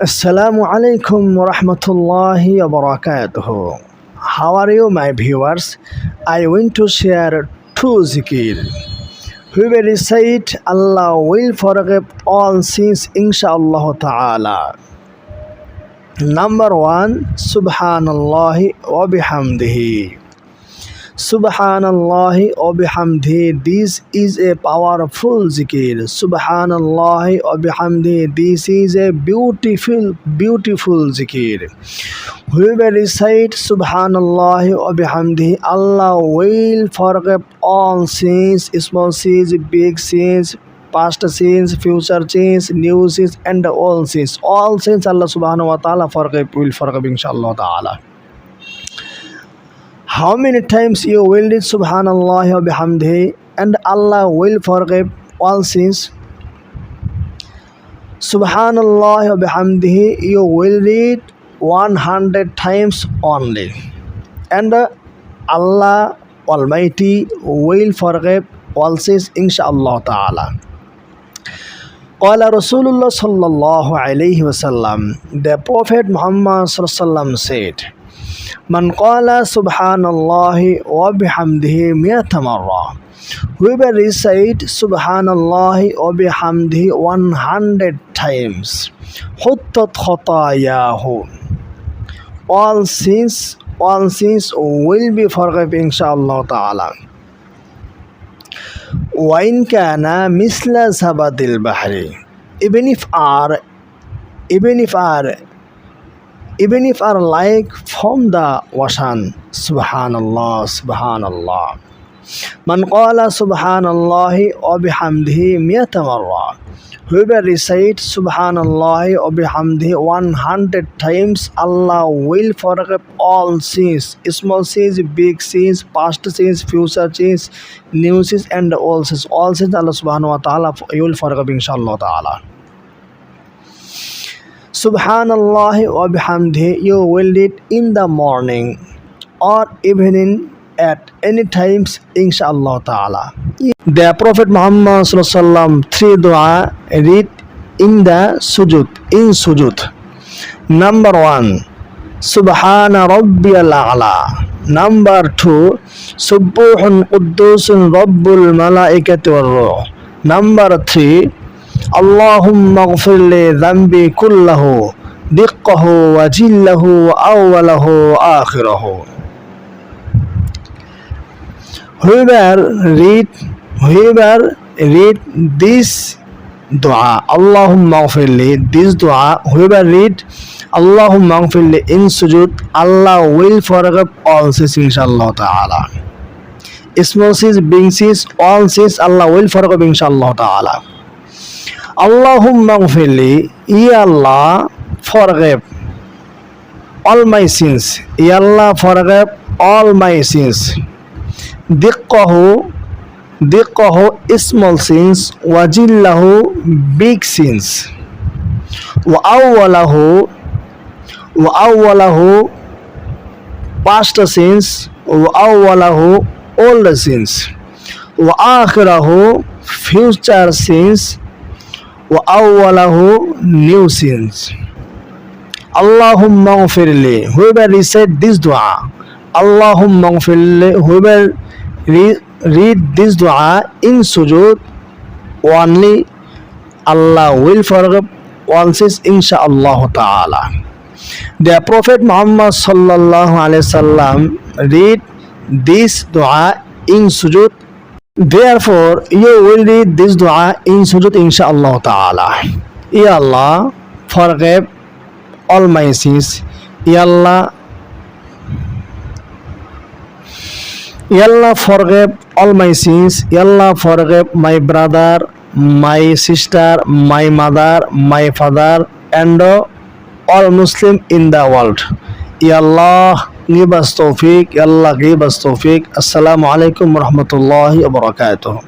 Assalamu alaikum wa rahmatullahi wa barakatuh. How are you, my viewers? I want to share two zikir. We will recite Allah will forgive all sins, inshallah ta'ala. Number one, Subhanallah wa bihamdihi. Subhanallah wa bihamdihi. This is a powerful zikir. Subhanallah wa bihamdihi. This is a beautiful zikir. Whoever recite Subhanallah wa bihamdihi, Allah will forgive all sins, small sins, big sins, past sins, future sins, new sins, and all sins. All sins Allah subhanahu wa ta'ala will forgive inshallah ta'ala. How many times you will read Subhanallah wa bihamdihi and Allah will forgive all sins? Subhanallah wa bihamdihi you will read 100 times only, and Allah Almighty will forgive all sins inshallah ta'ala. Qala Rasulullah sallallahu alayhi wasallam, the Prophet Muhammad sallallahu alayhi wasallam said, Man qala subhanallahi wa bihamdihi miyata marra. Whoever recite subhanallahi wa bihamdihi 100 times, huttat khatayahu. All sins will be forgiven inshallah ta'ala. Wa in kana misla zabadil bahri. Even if are like from the ocean. Subhanallah. Man qala subhanallahi wa bihamdihi miyata marra. Whoever recites subhanallah wa bihamdihi 100 times, Allah will forgive all sins, small sins, big sins, past sins, future sins, new sins, and all sins. All sins Allah subhanahu wa ta'ala will forgive inshallah ta'ala. Subhanallah wa bihamdihi you will read in the morning or evening at any times inshallah ta'ala. The Prophet Muhammad sallallahu alaihi wasallam three dua read in the sujud. Number one, Subhana Rabbiyal A'la. Number two, Subbuhun Quddusun Rabbul Malaikati war Ruh. Number three, Allahumma ghfir li dhanbi kullahu diqqahu wa jillahu wa awwalahu wa akhirahu. Whoever read this dua, Allahumma ghfirli, this dua, whoever read Allahumma ghfirli in sujud, Allah will forgive all sins inshallah ta'ala. Small sins, big sins, all sins Allah will forgive inshallah ta'ala. Allahumma ghfirli, Ya Allah, forgive all my sins. Ya Allah, forgive all my sins. Diqqahu small sins, wajillahu big sins, wa awwalahu past sins, wa awwalahu old sins, wa akhirahu future sins, wa awwalahu new sins. Allahumma ghfirli, whoever recite this dua, Allahumma ghfirli, whoever read this dua in sujud only, Allah will forgive all sins inshallah ta'ala. The Prophet Muhammad sallallahu alaihi wasallam read this dua in sujud. Therefore, you will read this dua in sujud inshallah ta'ala. Ya Allah, forgive all my sins. Ya Allah, forgive all my sins. Ya Allah, forgive my brother, my sister, my mother, my father, and all Muslim in the world. Ya Allah, give us tawfiq. Ya Allah, give us tawfiq. Assalamu alaikum wa rahmatullahi wa barakatuh.